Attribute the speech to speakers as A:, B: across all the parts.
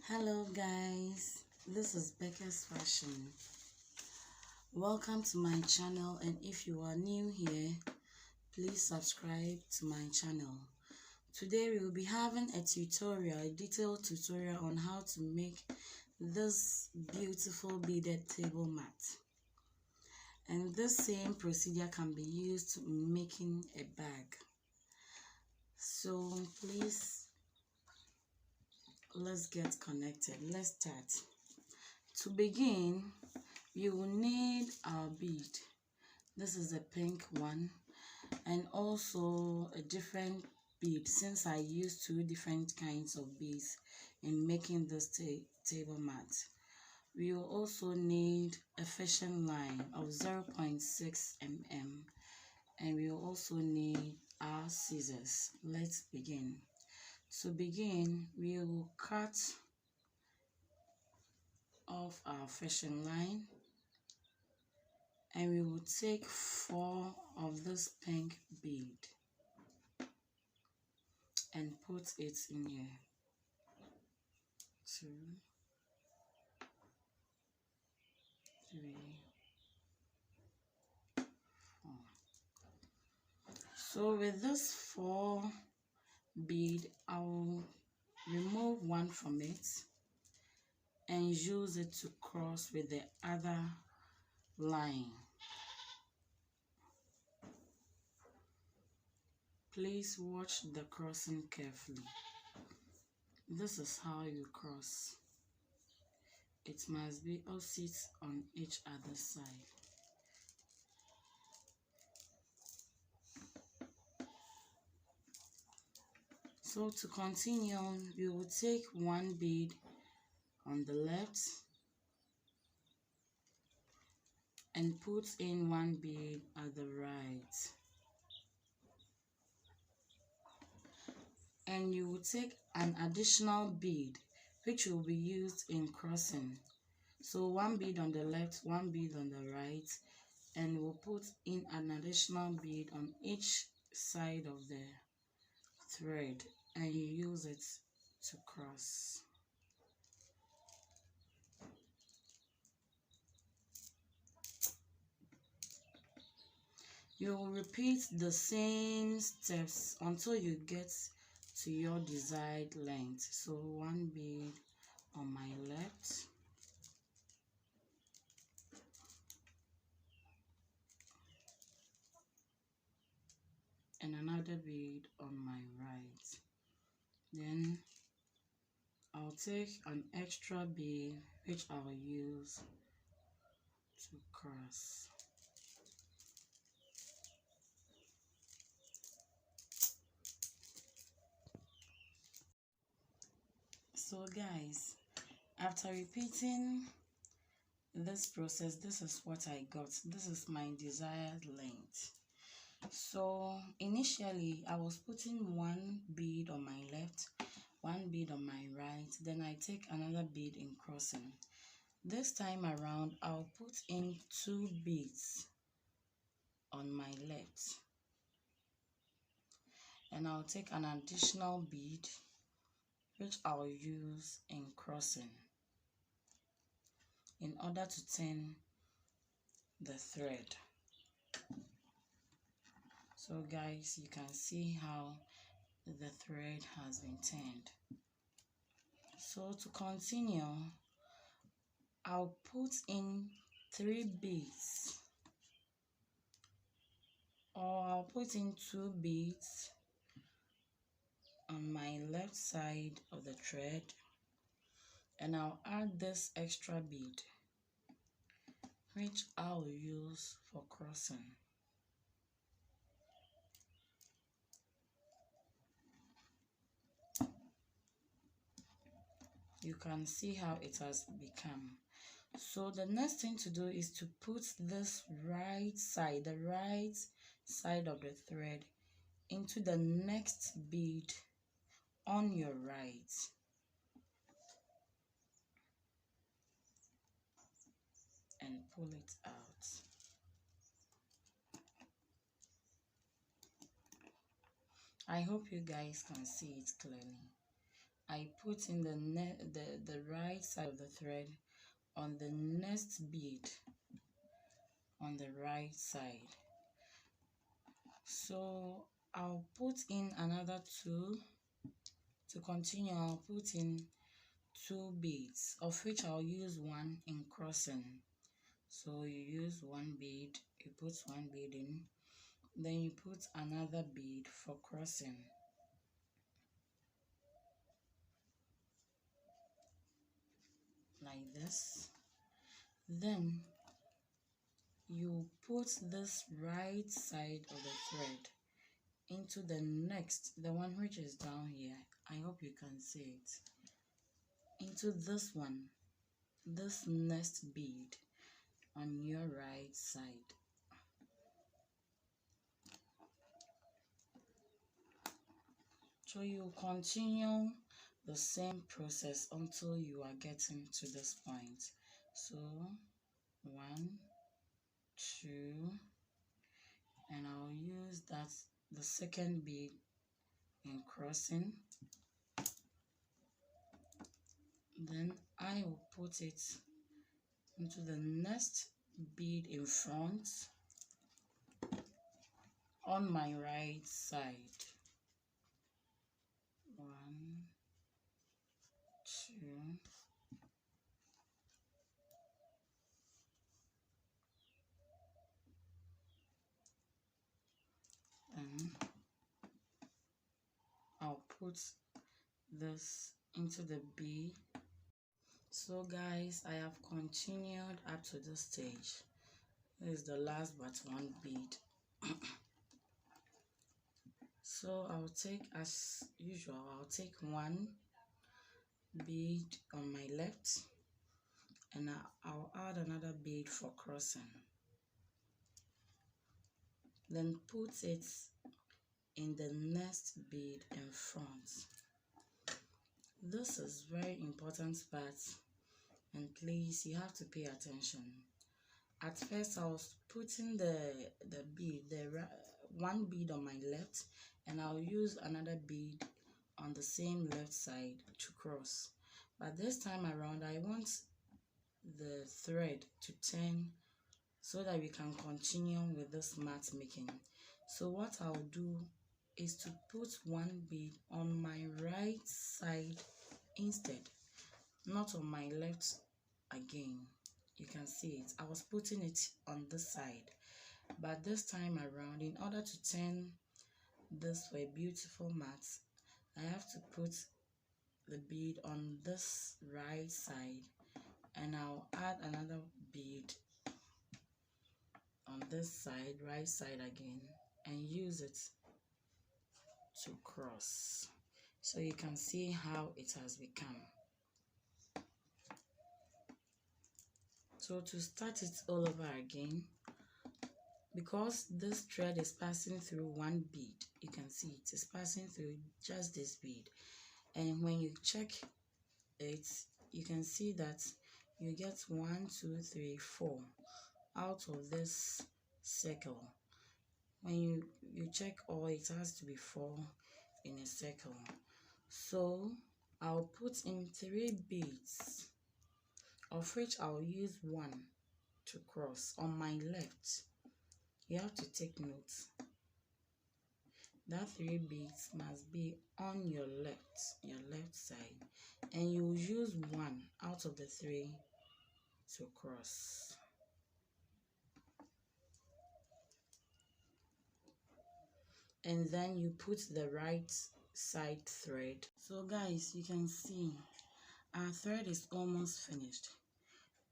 A: Hello guys, this is Becca's Fashion. Welcome to my channel, and if you are new here, please subscribe to my channel. Today we will be having a detailed tutorial on how to make this beautiful beaded table mat. And this same procedure can be used in making a bag. So please, let's get connected. Let's start. To begin, you will need our bead. This is a pink one, and also a different bead, since I used two different kinds of beads in making this table mat. We will also need a fishing line of 0.6 mm, and we will also need our scissors. Let's begin. To begin, we will cut off our fishing line, and we will take 4 of this pink bead and put it in here. 2, 3, 4. So with this 4 bead, I will remove one from it and use it to cross with the other line. Please watch the crossing carefully. This is how you cross. It must be opposite on each other side. So to continue, we will take one bead on the left and put in one bead at the right. And you will take an additional bead which will be used in crossing. So one bead on the left, one bead on the right, and we'll put in an additional bead on each side of the thread, and you use it to cross. You will repeat the same steps until you get to your desired length. So one bead on my left, and another bead on my right. Then I'll take an extra bead which I'll use to cross. So guys, after repeating this process, this is what I got. This is my desired length. So initially I was putting one bead on my left, one bead on my right, then I take another bead in crossing. This time around I'll put in 2 beads on my left, and I'll take an additional bead which I'll use in crossing in order to turn the thread. So guys, you can see how the thread has been turned. So to continue, I'll put in 3 beads, or I'll put in 2 beads on my left side of the thread, and I'll add this extra bead which I'll use for crossing. You can see how it has become. So the next thing to do is to put this the right side of the thread into the next bead on your right. And pull it out. I hope you guys can see it clearly. I put in the right side of the thread on the next bead on the right side. So I'll put in another two. To continue, I'll put in two beads, of which I'll use one in crossing. So you use one bead, you put one bead in, then you put another bead for crossing. Like this. Then you put this right side of the thread into the next, the one which is down here. I hope you can see it. Into this one, this next bead on your right side. So you continue the same process until you are getting to this point. So 1, 2, and I'll use that the second bead in crossing. Then I will put it into the next bead in front on my right side. 1, 2, and I'll put this into the bead. So guys, I have continued up to this stage. This is the last but one bead. So I'll take, as usual, I'll take one bead on my left and I'll add another bead for crossing. Then put it in the next bead in front. This is very important part, and please, you have to pay attention. At first I was putting the bead, one bead on my left, and I'll use another bead on the same left side to cross. But this time around I want the thread to turn so that we can continue with this mat making. So what I'll do is to put one bead on my right side instead, not on my left again. You can see it. I was putting it on this side, but this time around, in order to turn this for a beautiful mat, I have to put the bead on this right side, and I'll add another bead on this side, right side again, and use it to cross. So you can see how it has become. So to start it all over again, because this thread is passing through one bead, you can see it is passing through just this bead, and when you check it, you can see that you get 1, 2, 3, 4 out of this circle. When you check all, it has to be 4 in a circle. So I'll put in 3 beads, of which I'll use 1 to cross on my left. You have to take note that 3 beads must be on your left side, and you use 1 out of the 3 to cross. And then you put the right side thread. So guys, you can see our thread is almost finished,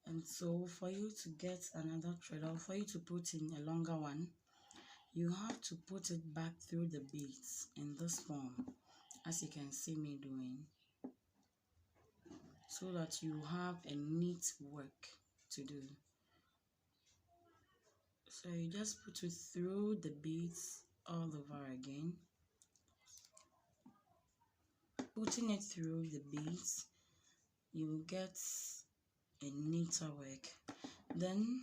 A: and so for you to get another thread, or for you to put in a longer one, you have to put it back through the beads in this form, as you can see me doing, so that you have a neat work to do. So you just put it through the beads all over again. Putting it through the beads, you will get a neater work. Then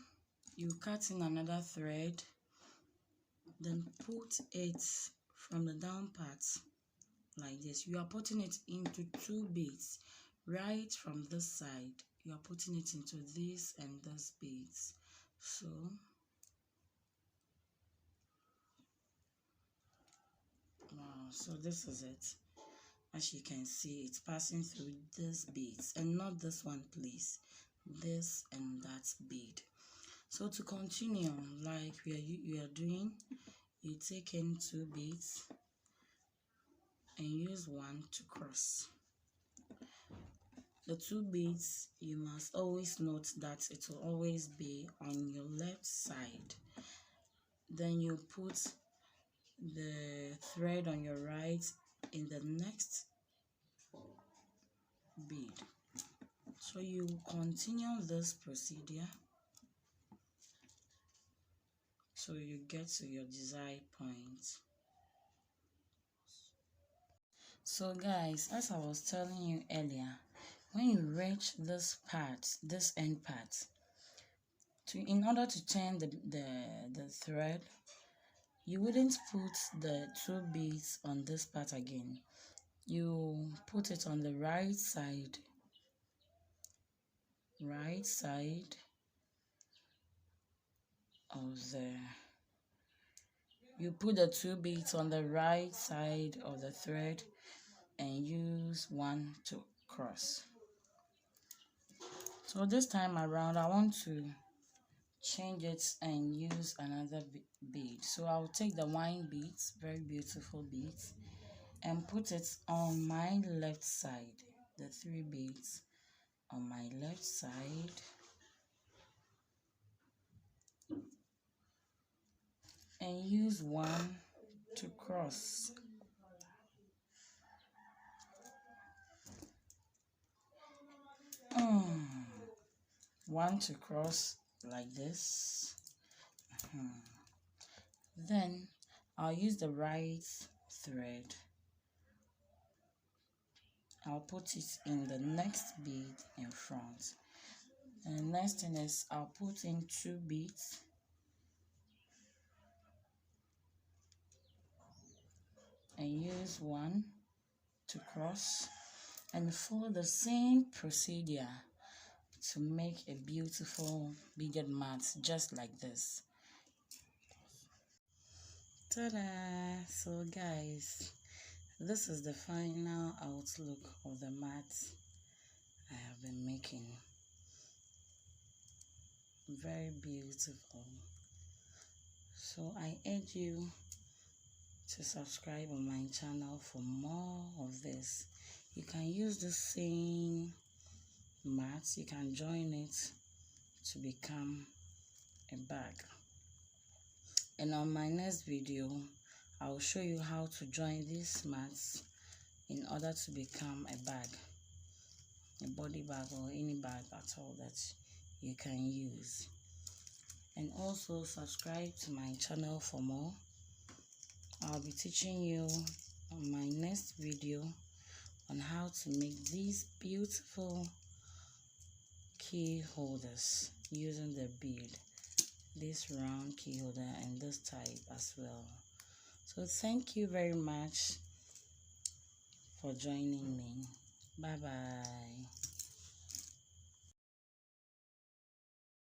A: you cut in another thread, then put it from the down part like this. You are putting it into 2 beads right from this side. You are putting it into this and this beads. So so this is it. As you can see, it's passing through these beads, and not this one, please, this and that bead. So to continue, like we are doing, you take in 2 beads and use one to cross. The 2 beads, you must always note that it will always be on your left side. Then you put the thread on your right in the next bead. So you continue this procedure so you get to your desired point. So guys, as I was telling you earlier, when you reach this part, this end part, in order to turn the thread, you wouldn't put the 2 beads on this part again. You put it on the right side of the, you put the 2 beads on the right side of the thread and use one to cross. So this time around, I want to change it and use another bead. So I'll take the wine beads, very beautiful beads, and put it on my left side, the 3 beads on my left side, and use one to cross. One to cross like this. Then I'll use the right thread. I'll put it in the next bead in front. And the next thing is I'll put in 2 beads and use one to cross, and follow the same procedure to make a beautiful beaded mat just like this. Ta-da! So guys, this is the final outlook of the mat I have been making. Very beautiful. So I urge you to subscribe on my channel for more of this. You can use the same mat, you can join it to become a bag. And on my next video, I will show you how to join these mats in order to become a bag, a body bag, or any bag at all that you can use. And also subscribe to my channel for more. I'll be teaching you on my next video on how to make these beautiful key holders using the bead, this round key holder and this type as well. So thank you very much for joining me. Bye bye.